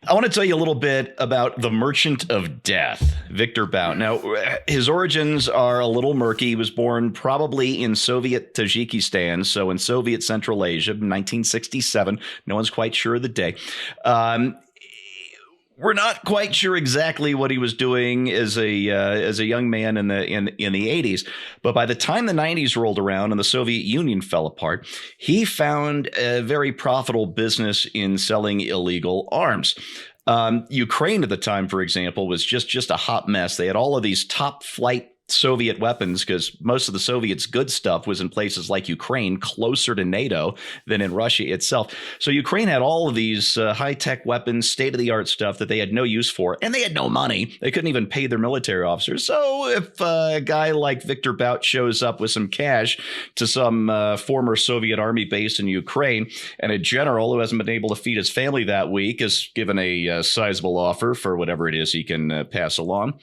I want to tell you a little bit about the Merchant of Death, Victor Bout. Now, his origins are a little murky. He was born probably in Soviet Tajikistan, so in Soviet Central Asia, 1967. No one's quite sure of the day. We're not quite sure exactly what he was doing as a young man in the 80s, but by the time the 90s rolled around and the Soviet Union fell apart, he found a very profitable business in selling illegal arms. Ukraine at the time, for example, was just a hot mess. They had all of these top flight Soviet weapons because most of the Soviets' good stuff was in places like Ukraine, closer to NATO than in Russia itself. So Ukraine had all of these high-tech weapons, state-of-the-art stuff that they had no use for, and they had no money. They couldn't even pay their military officers. So if a guy like Victor Bout shows up with some cash to some former Soviet army base in Ukraine, and a general who hasn't been able to feed his family that week is given a sizable offer for whatever it is he can pass along.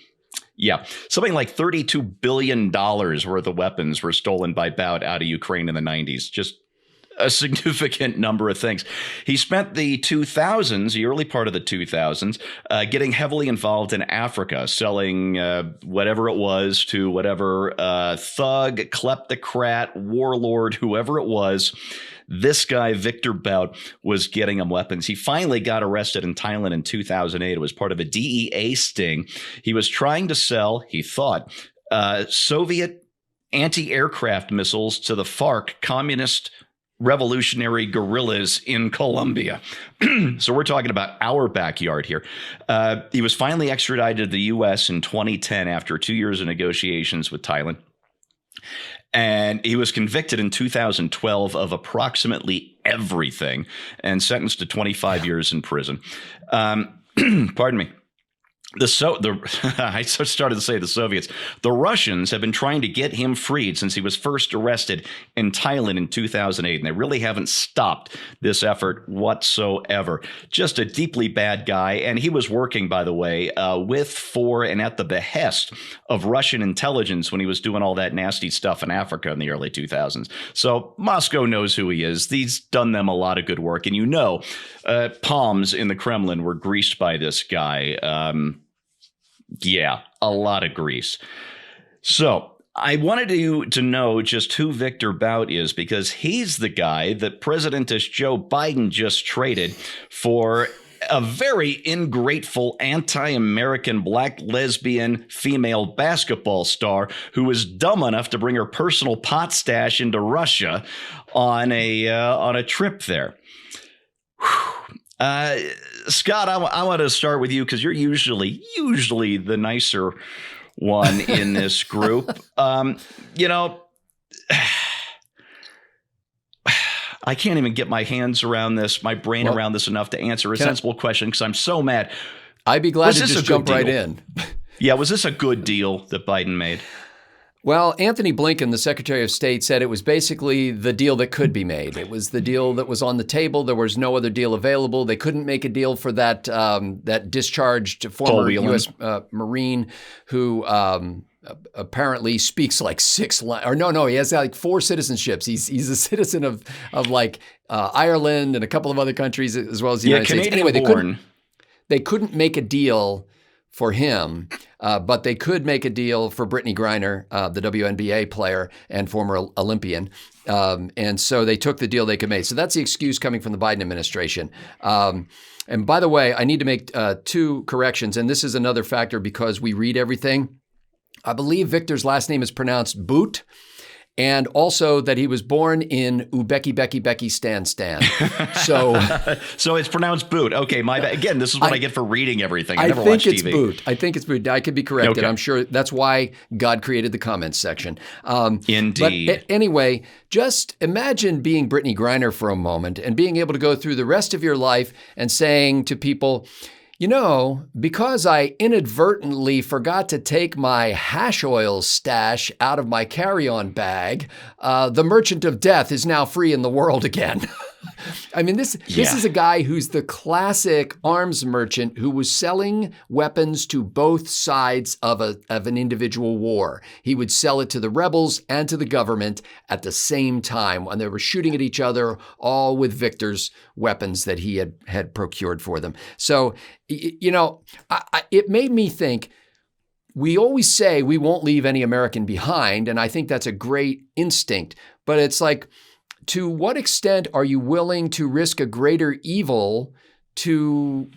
Yeah, something like $32 billion worth of weapons were stolen by Bout out of Ukraine in the 90s. Just a significant number of things. He spent the 2000s, the early part of the 2000s, getting heavily involved in Africa, selling whatever it was to whatever thug, kleptocrat, warlord, whoever it was. This guy, Victor Bout, was getting him weapons. He finally got arrested in Thailand in 2008. It was part of a DEA sting. He was trying to sell, he thought, Soviet anti-aircraft missiles to the FARC, communist revolutionary guerrillas in Colombia. So we're talking about our backyard here. He was finally extradited to the U.S. in 2010 after 2 years of negotiations with Thailand. And he was convicted in 2012 of approximately everything and sentenced to 25 years in prison. Pardon me. I started to say the Soviets. The Russians have been trying to get him freed since he was first arrested in Thailand in 2008, and they really haven't stopped this effort whatsoever. Just a deeply bad guy, and he was working, by the way, with, for, and at the behest of Russian intelligence when he was doing all that nasty stuff in Africa in the early 2000s. So Moscow knows who he is. He's done them a lot of good work, and palms in the Kremlin were greased by this guy. Yeah, a lot of grease. So I wanted you to know just who Victor Bout is because he's the guy that President-ish Joe Biden just traded for a very ingrateful anti-American black lesbian female basketball star who was dumb enough to bring her personal pot stash into Russia on a trip there. Scott, I want to start with you because you're usually the nicer one in this group. I can't even get my hands around this, my brain around this enough to answer a sensible question because I'm so mad. I'd be glad to just jump right in. Yeah, was this a good deal that Biden made? Well, Anthony Blinken, the Secretary of State, said it was basically the deal that could be made. It was the deal that was on the table. There was no other deal available. They couldn't make a deal for that discharged former U.S. Marine who apparently speaks like he has like 4 citizenships. He's a citizen of like Ireland and a couple of other countries as well as the United States. Anyway, they couldn't make a deal for him, but they could make a deal for Britney Griner, the WNBA player and former Olympian. And so they took the deal they could make. So that's the excuse coming from the Biden administration. And by the way, I need to make 2 corrections. And this is another factor because we read everything. I believe Victor's last name is pronounced Bout. And also that he was born in Uzbekistan. So it's pronounced Bout. Okay, my bad. Again, this is what I get for reading everything. I never think watch it's TV. Bout. I think it's Bout. I could be corrected. Okay. I'm sure that's why God created the comments section. Indeed. But anyway, just imagine being Britney Griner for a moment and being able to go through the rest of your life and saying to people, because I inadvertently forgot to take my hash oil stash out of my carry-on bag, the Merchant of Death is now free in the world again. I mean, this is a guy who's the classic arms merchant who was selling weapons to both sides of an individual war. He would sell it to the rebels and to the government at the same time when they were shooting at each other, all with Victor's weapons that he had procured for them. So, it made me think, we always say we won't leave any American behind, and I think that's a great instinct. But it's like, to what extent are you willing to risk a greater evil to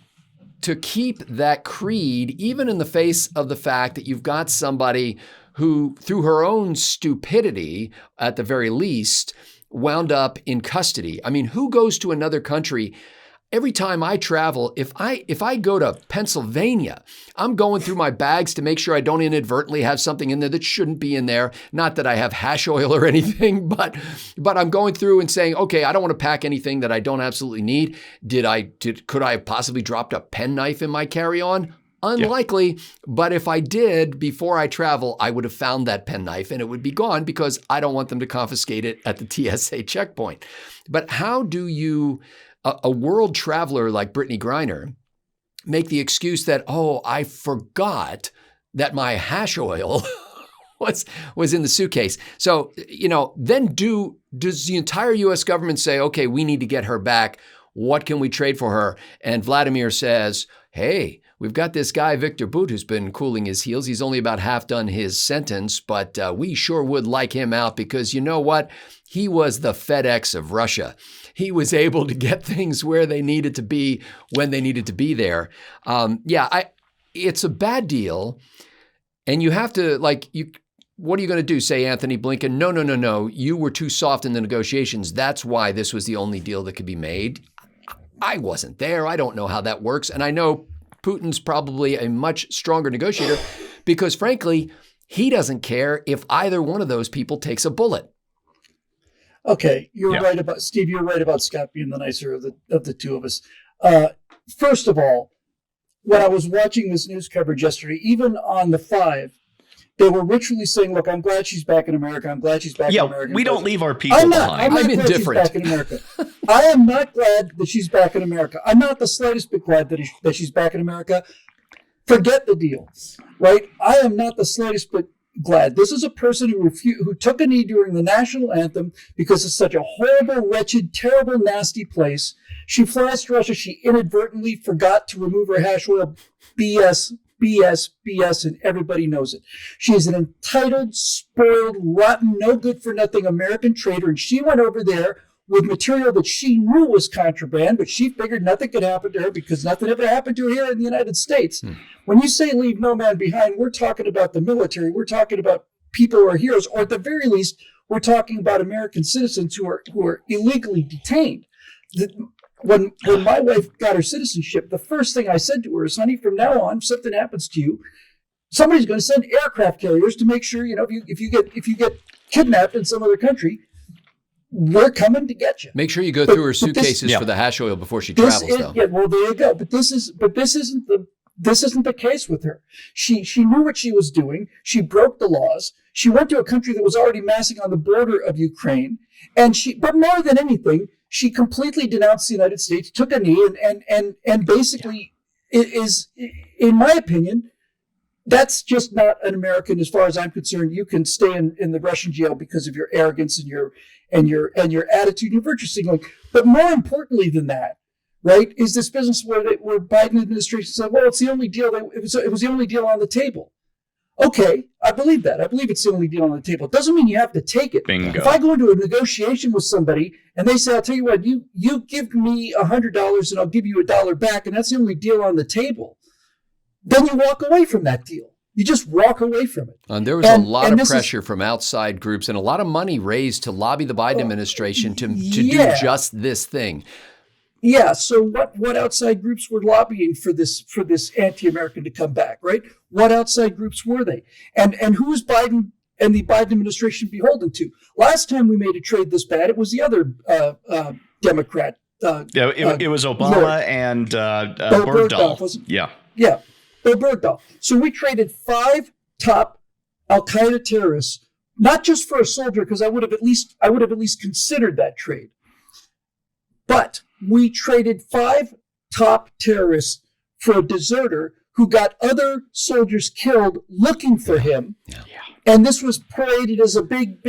keep that creed, even in the face of the fact that you've got somebody who, through her own stupidity, at the very least, wound up in custody? I mean, who goes to another country? Every time I travel, if I go to Pennsylvania, I'm going through my bags to make sure I don't inadvertently have something in there that shouldn't be in there. Not that I have hash oil or anything, but I'm going through and saying, okay, I don't want to pack anything that I don't absolutely need. Could I have possibly dropped a penknife in my carry-on? Unlikely, but if I did, before I travel, I would have found that penknife and it would be gone because I don't want them to confiscate it at the TSA checkpoint. But how do you, a world traveler like Britney Griner, make the excuse that, oh, I forgot that my hash oil was in the suitcase? So, then does the entire U.S. government say, okay, we need to get her back. What can we trade for her? And Vladimir says, hey, we've got this guy, Victor Bout, who's been cooling his heels. He's only about half done his sentence, but we sure would like him out because you know what? He was the FedEx of Russia. He was able to get things where they needed to be when they needed to be there. It's a bad deal. And you have to, what are you going to do? Say, Anthony Blinken, no, you were too soft in the negotiations. That's why this was the only deal that could be made. I wasn't there. I don't know how that works. And I know Putin's probably a much stronger negotiator because, frankly, he doesn't care if either one of those people takes a bullet. Okay, you're right about Steve. You're right about Scott being the nicer of the two of us. First of all, when I was watching this news coverage yesterday, even on the 5, they were literally saying, "Look, I'm glad she's back in America. I'm glad she's back in America." Yeah, we don't leave our people behind. I'm indifferent. glad she's back in America. I am not glad that she's back in America. I'm not the slightest bit glad that she's back in America. Forget the deal, right? I am not the slightest bit glad. This is a person who took a knee during the national anthem because it's such a horrible, wretched, terrible, nasty place. She flies to Russia. She inadvertently forgot to remove her hash oil. BS, and everybody knows it. She is an entitled, spoiled, rotten, no good for nothing American traitor, and she went over there with material that she knew was contraband, but she figured nothing could happen to her because nothing ever happened to her here in the United States. When you say leave no man behind, we're talking about the military. We're talking about people who are heroes, or at the very least, we're talking about American citizens who are illegally detained. When my wife got her citizenship, the first thing I said to her is, honey, from now on, if something happens to you, somebody's going to send aircraft carriers to make sure, if you get kidnapped in some other country, we're coming to get you. Make sure you go through her suitcases for the hash oil before she travels, though. Yeah, well, there you go. But this isn't the case with her. She knew what she was doing. She broke the laws. She went to a country that was already massing on the border of Ukraine, but more than anything, she completely denounced the United States, took a knee, and basically is, in my opinion, that's just not an American. As far as I'm concerned, you can stay in the Russian jail because of your arrogance and your attitude, your virtue signaling. But more importantly than that, right, is this business where Biden administration said, well, it's the only deal. It was the only deal on the table. Okay, I believe that. I believe it's the only deal on the table. It doesn't mean you have to take it. Bingo. If I go into a negotiation with somebody and they say, I'll tell you what, you give me $100 and I'll give you $1 back, and that's the only deal on the table, then you walk away from that deal. You just walk away from it. And there was a lot of pressure from outside groups and a lot of money raised to lobby the Biden administration to do just this thing. Yeah. So what outside groups were lobbying for this anti-American to come back, right? What outside groups were they? And who is Biden and the Biden administration beholden to? Last time we made a trade this bad, it was the other Democrat. It was Obama and Bergdahl. Yeah. Bill Bergdahl. So we traded 5 top Al-Qaeda terrorists, not just for a soldier, because I would have at least considered that trade. But we traded 5 top terrorists for a deserter who got other soldiers killed looking for him. Yeah. And this was paraded as a big,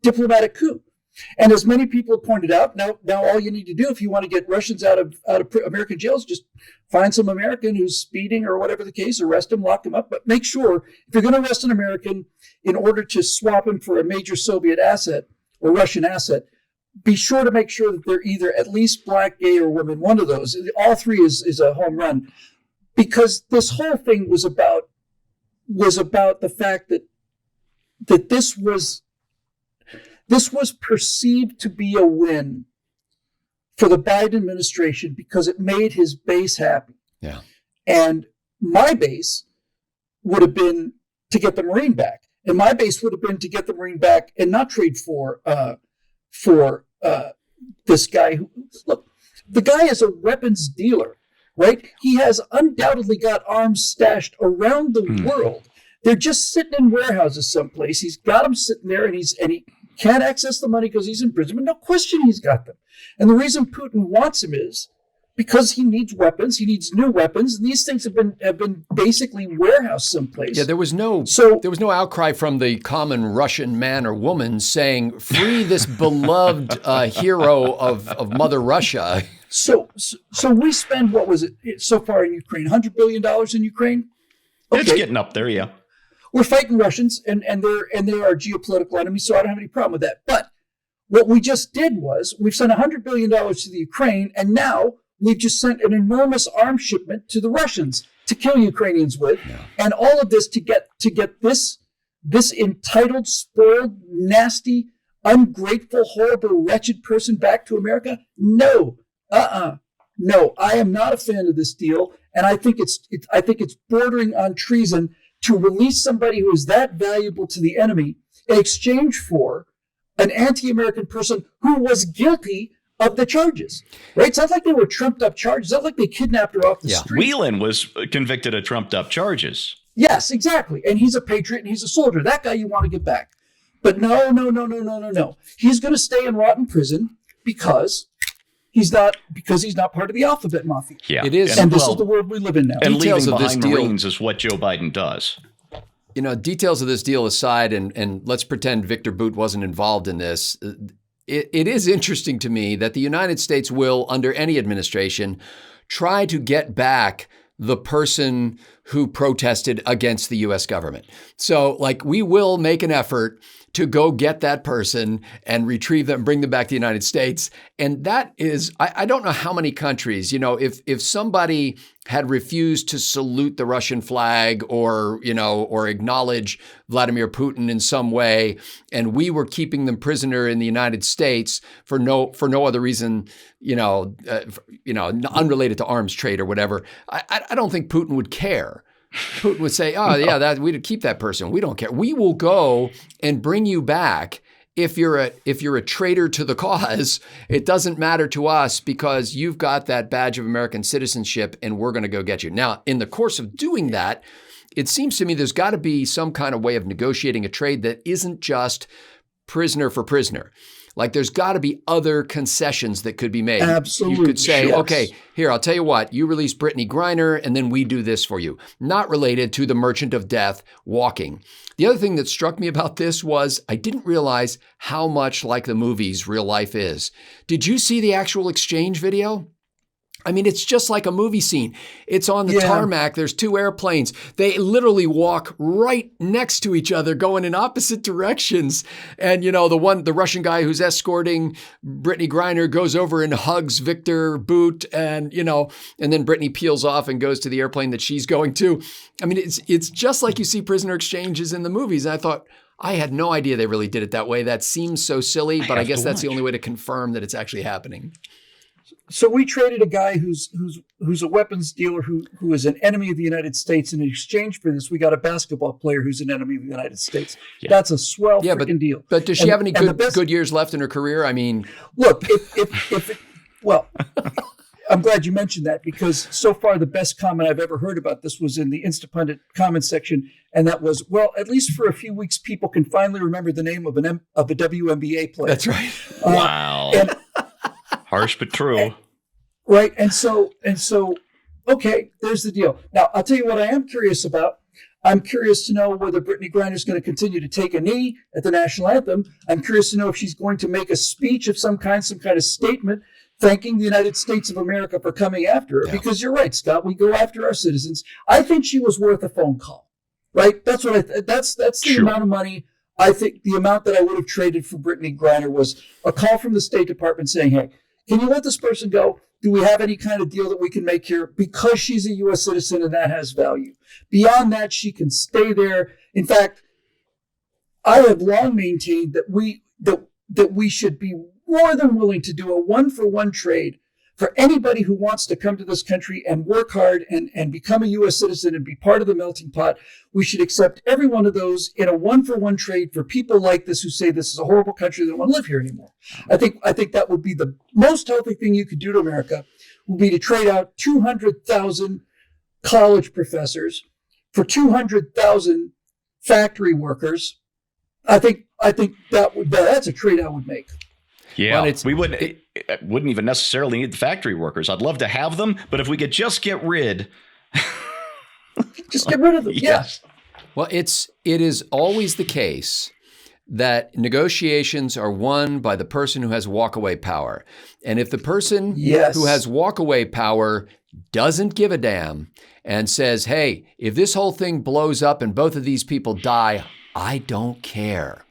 diplomatic coup. And as many people have pointed out, now all you need to do if you want to get Russians out of American jails, just find some American who's speeding or whatever the case, arrest him, lock him up. But make sure if you're going to arrest an American in order to swap him for a major Soviet asset or Russian asset, be sure to make sure that they're either at least black, gay, or women. One of those. All 3 is a home run, because this whole thing was about the fact that this was perceived to be a win for the Biden administration because it made his base happy. Yeah. And my base would have been to get the Marine back. And my base would have been to get the Marine back and not trade for this guy who, look, the guy is a weapons dealer, right? He has undoubtedly got arms stashed around the world. They're just sitting in warehouses someplace. He's got them sitting there, and he can't access the money because he's in prison. But no question he's got them. And the reason Putin wants him is because he needs weapons. He needs new weapons, and these things have been basically warehoused someplace. Yeah, there was no outcry from the common Russian man or woman saying, "Free this beloved hero of Mother Russia." So we spend, what was it so far in Ukraine? $100 billion in Ukraine. Okay. It's getting up there, yeah. We're fighting Russians, and they're our geopolitical enemies, so I don't have any problem with that. But what we just did was we've sent $100 billion to the Ukraine, and now we've just sent an enormous arms shipment to the Russians to kill Ukrainians with, and all of this to get this entitled, spoiled, nasty, ungrateful, horrible, wretched person back to America? No, no. I am not a fan of this deal, and I think it's bordering on treason to release somebody who is that valuable to the enemy in exchange for an anti-American person who was guilty of the charges, right? It's not like they were trumped up charges. It's not like they kidnapped her off the street. Whelan was convicted of trumped up charges. Yes, exactly. And he's a patriot and he's a soldier. That guy you want to get back. But no. He's going to stay in rotten prison because he's not part of the alphabet mafia. Yeah. It is. And this is the world we live in now. And Details leaving of this behind deal- Marines is what Joe Biden does. You know, details of this deal aside, and let's pretend Victor Bout wasn't involved in this. It is interesting to me that the United States will, under any administration, try to get back the person who protested against the U.S. government. So, like, we will make an effort to go get that person and retrieve them, bring them back to the United States. And that is, I don't know how many countries, you know, if somebody had refused to salute the Russian flag or acknowledge Vladimir Putin in some way, and we were keeping them prisoner in the United States for no other reason, unrelated to arms trade or whatever, I don't think Putin would care. Putin would say, "Oh, yeah, we'd keep that person. We don't care. We will go and bring you back if you're a traitor to the cause. It doesn't matter to us because you've got that badge of American citizenship, and we're going to go get you." Now, in the course of doing that, it seems to me there's got to be some kind of way of negotiating a trade that isn't just prisoner for prisoner. Like, there's got to be other concessions that could be made. Absolutely. You could say, yes. okay, here, I'll tell you what, you release Britney Griner, and then we do this for you. Not related to the merchant of death walking. The other thing that struck me about this was I didn't realize how much like the movies real life is. Did you see the actual exchange video? I mean, it's just like a movie scene. It's on the tarmac. There's 2 airplanes. They literally walk right next to each other, going in opposite directions. And, the Russian guy who's escorting Britney Griner goes over and hugs Victor Bout, and then Britney peels off and goes to the airplane that she's going to. I mean, it's just like you see prisoner exchanges in the movies. And I thought, I had no idea they really did it that way. That seems so silly, but I guess that's the only way to confirm that it's actually happening. So we traded a guy who's a weapons dealer who is an enemy of the United States. In exchange for this, we got a basketball player who's an enemy of the United States. Yeah. That's a swell freaking deal. But does she have any good years left in her career? I mean, look, if I'm glad you mentioned that, because so far the best comment I've ever heard about this was in the Instapundit comment section, and that was, well, at least for a few weeks, people can finally remember the name of a WNBA player. That's right. Wow. And, harsh but true. right. And so, okay, there's the deal. Now, I'll tell you what I am curious about. I'm curious to know whether Britney Griner is going to continue to take a knee at the national anthem. I'm curious to know if she's going to make a speech of some kind of statement thanking the United States of America for coming after her. Yeah. Because you're right, Scott, we go after our citizens. I think she was worth a phone call, right? That's what that's the amount of money. I think the amount that I would have traded for Britney Griner was a call from the State Department saying, hey, can you let this person go? Do we have any kind of deal that we can make here? Because she's a U.S. citizen and that has value. Beyond that, she can stay there. In fact, I have long maintained that we should be more than willing to do a one-for-one trade for anybody who wants to come to this country and work hard and become a U.S. citizen and be part of the melting pot. We should accept every one of those in a one-for-one trade for people like this who say this is a horrible country, they don't want to live here anymore. I think that would be the most healthy thing you could do to America, would be to trade out 200,000 college professors for 200,000 factory workers. I think that's a trade I would make. Yeah, we wouldn't even necessarily need the factory workers. I'd love to have them, but if we could just get rid of them. Yes. Well, it is always the case that negotiations are won by the person who has walkaway power. And if the person who has walkaway power doesn't give a damn and says, hey, if this whole thing blows up and both of these people die, I don't care.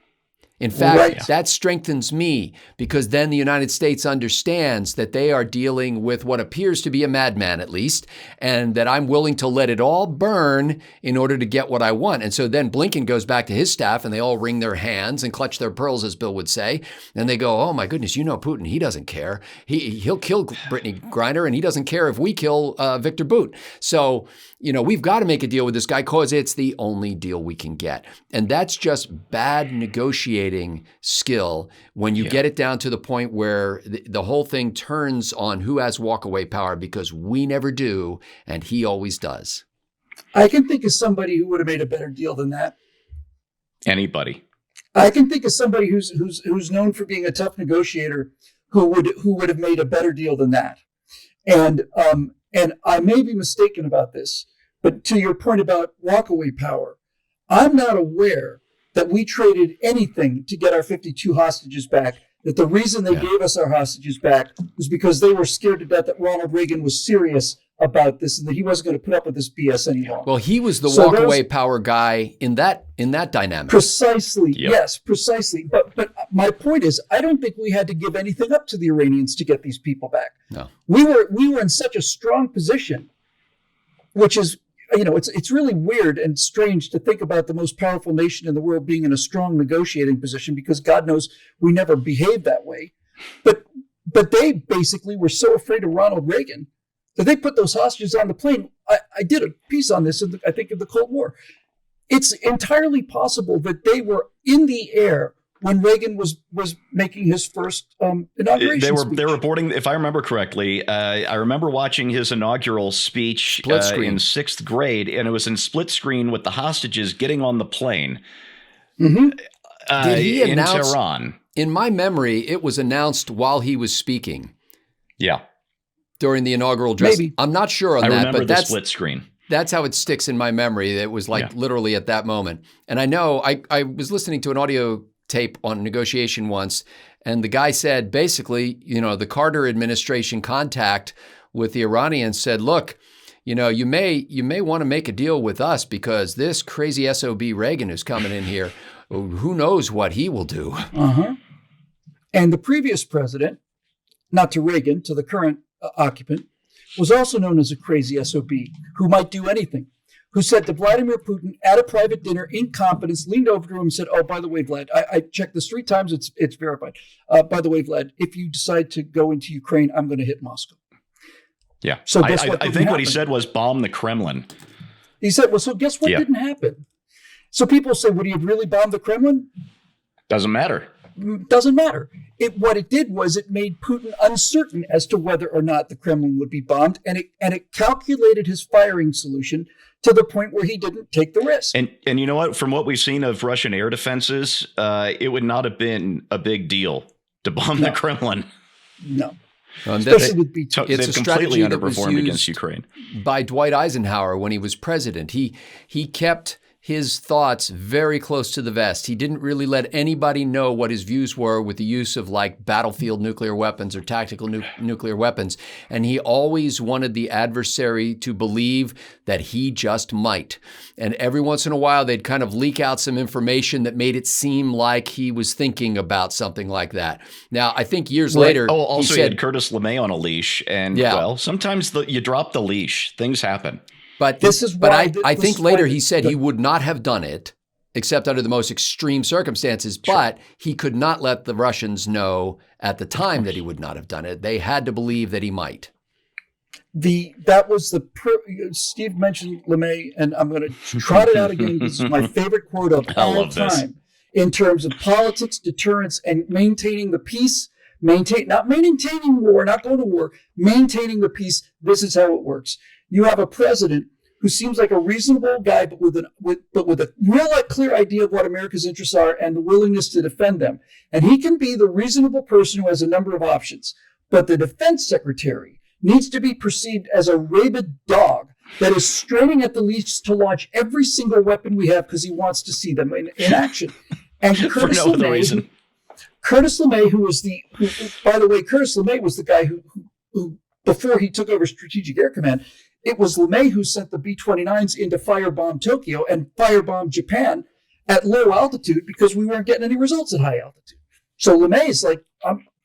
In fact, that strengthens me, because then the United States understands that they are dealing with what appears to be a madman, at least, and that I'm willing to let it all burn in order to get what I want. And so then Blinken goes back to his staff and they all wring their hands and clutch their pearls, as Bill would say. And they go, oh my goodness, Putin, he doesn't care. He'll kill Britney Griner, and he doesn't care if we kill Victor Bout. So, we've got to make a deal with this guy because it's the only deal we can get. And that's just bad negotiating skill when you get it down to the point where the whole thing turns on who has walkaway power, because we never do and he always does. I can think of somebody who would have made a better deal than that. Anybody. I can think of somebody who's known for being a tough negotiator who would have made a better deal than that. And I may be mistaken about this, but to your point about walkaway power, I'm not aware that we traded anything to get our 52 hostages back, that the reason they gave us our hostages back was because they were scared to death that Ronald Reagan was serious about this and that he wasn't going to put up with this BS anymore. Well, he was the walkaway power guy in that dynamic. Precisely. Yep. Yes, precisely. But my point is, I don't think we had to give anything up to the Iranians to get these people back. No. We were in such a strong position, which is, it's really weird and strange to think about the most powerful nation in the world being in a strong negotiating position, because God knows we never behaved that way. But they basically were so afraid of Ronald Reagan that they put those hostages on the plane. I did a piece on this, I think, in the Cold War. It's entirely possible that they were in the air when Reagan was making his first inauguration speech. They were boarding, if I remember correctly, I remember watching his inaugural speech in 6th grade, and it was in split screen with the hostages getting on the plane Did he in Tehran. In my memory, it was announced while he was speaking. Yeah. During the inaugural address. Maybe. I'm not sure on that, remember but the that's split screen. That's how it sticks in my memory. It was literally at that moment. And I know I was listening to an audio tape on negotiation once, and the guy said, basically, the Carter administration contact with the Iranians said, look, you may want to make a deal with us, because this crazy SOB Reagan who's coming in here, who knows what he will do. Uh-huh. And the previous president, not to Reagan, to the current occupant, was also known as a crazy SOB who might do anything, who said to Vladimir Putin at a private dinner in confidence, leaned over to him and said, oh, by the way, Vlad, I checked this 3 times. It's verified. By the way, Vlad, if you decide to go into Ukraine, I'm going to hit Moscow. Yeah. So I think what he said was bomb the Kremlin. He said, well, so guess what didn't happen? So people say, would he have really bombed the Kremlin? Doesn't matter. Doesn't matter. What it did was it made Putin uncertain as to whether or not the Kremlin would be bombed, and it calculated his firing solution to the point where he didn't take the risk. And you know what? From what we've seen of Russian air defenses, it would not have been a big deal to bomb the Kremlin. No. Especially with B-2. It's a strategy that was used against Ukraine by Dwight Eisenhower when he was president. He kept his thoughts very close to the vest. He didn't really let anybody know what his views were with the use of like battlefield nuclear weapons or tactical nuclear weapons. And he always wanted the adversary to believe that he just might. And every once in a while, they'd kind of leak out some information that made it seem like he was thinking about something like that. Now, I think years later, also he had Curtis LeMay on a leash. And well, sometimes you drop the leash. Things happen. But I think later he said he would not have done it except under the most extreme circumstances. Sure. But he could not let the Russians know at the time that he would not have done it. They had to believe that he might. Steve mentioned LeMay, and I'm going to trot it out again. This is my favorite quote of all time in terms of politics, deterrence, and maintaining the peace. Not maintaining war, not going to war, maintaining the peace. This is how it works. You have a president who seems like a reasonable guy, but with a real clear idea of what America's interests are and the willingness to defend them. And he can be the reasonable person who has a number of options. But the defense secretary needs to be perceived as a rabid dog that is straining at the leash to launch every single weapon we have because he wants to see them in action. And Curtis for no other reason. Curtis LeMay, by the way, Curtis LeMay was the guy who before he took over Strategic Air Command, it was LeMay who sent the B-29s into firebomb Tokyo and firebomb Japan at low altitude because we weren't getting any results at high altitude. So LeMay is like,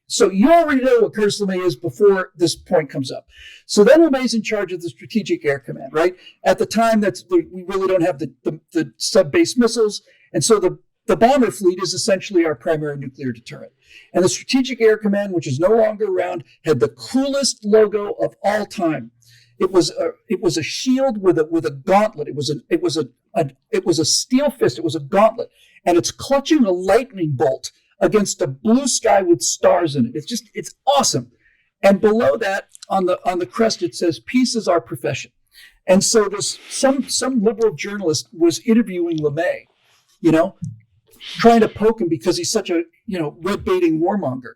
so you already know what Curtis LeMay is before this point comes up. So then LeMay's in charge of the Strategic Air Command, right? At the time, we really don't have the sub-base missiles. And so the bomber fleet is essentially our primary nuclear deterrent. And the Strategic Air Command, which is no longer around, had the coolest logo of all time. It was a shield with a gauntlet. It was a steel fist. It was a gauntlet, and it's clutching a lightning bolt against a blue sky with stars in it. It's awesome. And below that, on the crest, it says, "Peace is our profession." And so this some liberal journalist was interviewing LeMay, trying to poke him because he's such a red baiting warmonger,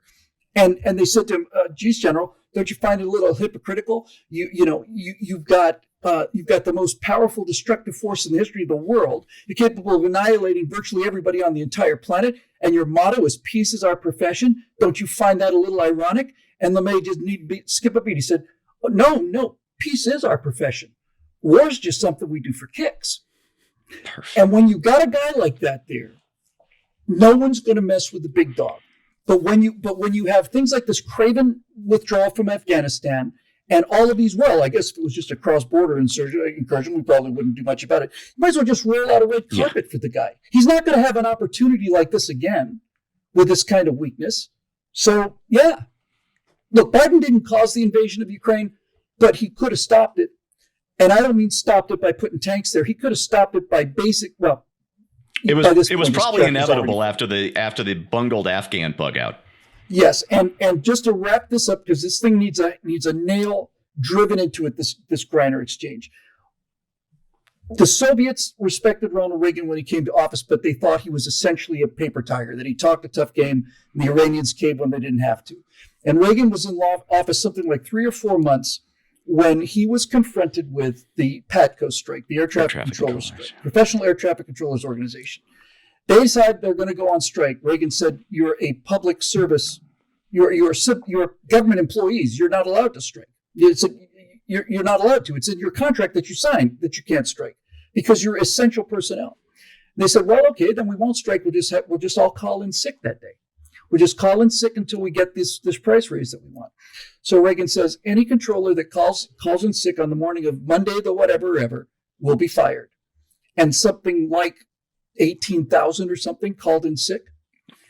and they said to him, "Geez, General, don't you find it a little hypocritical? You've got the most powerful destructive force in the history of the world. You're capable of annihilating virtually everybody on the entire planet, and your motto is peace is our profession. Don't you find that a little ironic?" And LeMay didn't need to skip a beat. He said, "Oh, no, peace is our profession. War's just something we do for kicks." Perfect. And when you got a guy like that there, no one's going to mess with the big dog. But when you have things like this craven withdrawal from Afghanistan and all of these, well, I guess if it was just a cross-border incursion, we probably wouldn't do much about it. You might as well just roll out a red carpet for the guy. He's not going to have an opportunity like this again with this kind of weakness. So, yeah. Look, Biden didn't cause the invasion of Ukraine, but he could have stopped it. And I don't mean stopped it by putting tanks there. He could have stopped it by it was probably inevitable after the bungled Afghan bug out. Yes, and just to wrap this up, because this thing needs a nail driven into it, this Griner exchange. The Soviets respected Ronald Reagan when he came to office, but they thought he was essentially a paper tiger, that he talked a tough game, and the Iranians caved when they didn't have to. And Reagan was in office something like 3 or 4 months when he was confronted with the PATCO strike, the Air Traffic Controllers strike, Professional Air Traffic Controllers Organization. They decided they're going to go on strike. Reagan said, "You're a public service. You're government employees. You're not allowed to strike. You're not allowed to. It's in your contract that you signed that you can't strike because you're essential personnel." And they said, "Well, okay, then we won't strike. We'll just all call in sick that day. We'll just call in sick until we get this price raise that we want." So Reagan says, any controller that calls in sick on the morning of Monday, the whatever ever, will be fired. And something like 18,000 or something called in sick.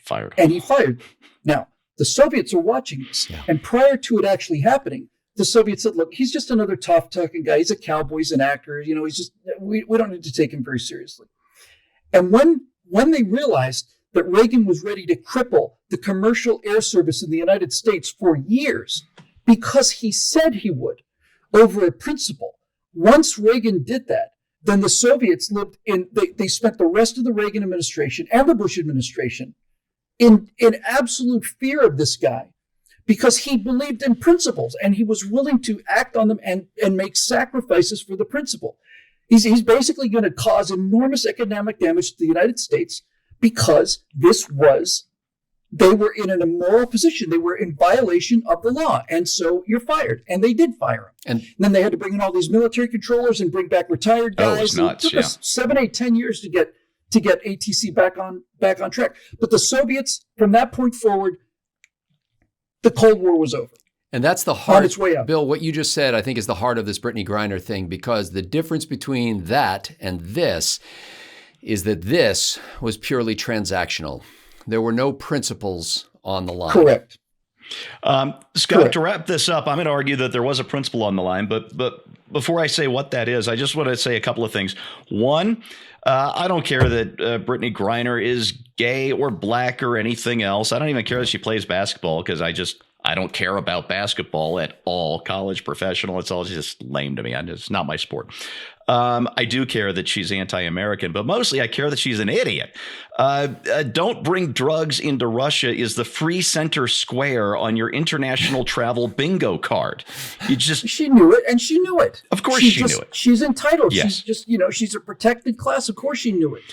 Fired. And he fired. Now, the Soviets are watching this. Yeah. And prior to it actually happening, the Soviets said, look, he's just another tough-talking guy. He's a cowboy. He's an actor. He's just, we don't need to take him very seriously. And when they realized that Reagan was ready to cripple the commercial air service in the United States for years because he said he would over a principle. Once Reagan did that, then the Soviets they spent the rest of the Reagan administration and the Bush administration in absolute fear of this guy because he believed in principles and he was willing to act on them and make sacrifices for the principle. He's basically going to cause enormous economic damage to the United States because they were in an immoral position. They were in violation of the law. And so you're fired. And they did fire him. And then they had to bring in all these military controllers and bring back retired guys. Oh, it's nuts, it took us 7, 8, 10 years to get ATC back on track. But the Soviets, from that point forward, the Cold War was over. And that's the heart. On its way up. Bill, what you just said, I think, is the heart of this Britney Griner thing, because the difference between that and this is that this was purely transactional. There were no principles on the line. Correct. Scott, Correct. to wrap this up, I'm going to argue that there was a principle on the line. But before I say what that is, I just want to say a couple of things. One, I don't care that Britney Griner is gay or black or anything else. I don't even care that she plays basketball because I don't care about basketball at all. College, professional, it's all just lame to me. It's not my sport. I do care that she's anti-American, but mostly I care that she's an idiot. Don't bring drugs into Russia is the free center square on your international travel bingo card. She knew it, and she knew it. Of course she knew it. She's entitled. Yes. She's just, she's a protected class. Of course she knew it.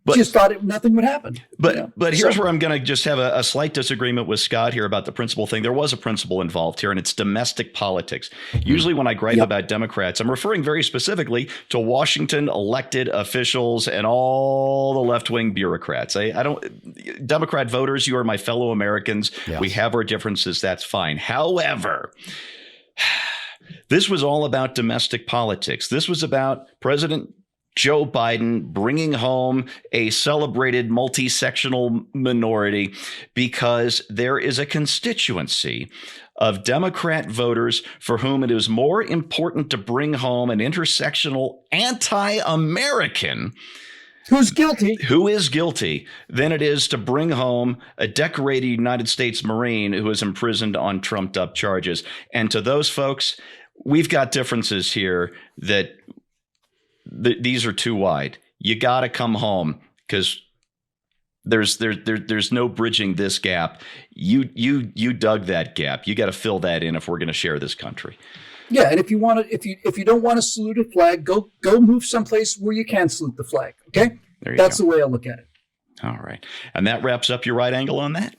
But, she just thought nothing would happen. But here's where I'm going to just have a slight disagreement with Scott here about the principle thing. There was a principle involved here, and it's domestic politics. Usually when I gripe about Democrats, I'm referring very specifically to Washington elected officials and all the left-wing bureaucrats. Democrat voters, you are my fellow Americans. Yes. We have our differences. That's fine. However, this was all about domestic politics. This was about President Joe Biden bringing home a celebrated multi-sectional minority because there is a constituency of Democrat voters for whom it is more important to bring home an intersectional anti-American who is guilty than it is to bring home a decorated United States Marine who is imprisoned on trumped up charges. And to those folks, we've got differences here that these are too wide. You got to come home because there's no bridging this gap. You dug that gap. You got to fill that in if we're going to share this country. Yeah, and if you want to, if you don't want to salute a flag, go move someplace where you can salute the flag. Okay, that's the way I look at it. All right, and that wraps up your right angle on that.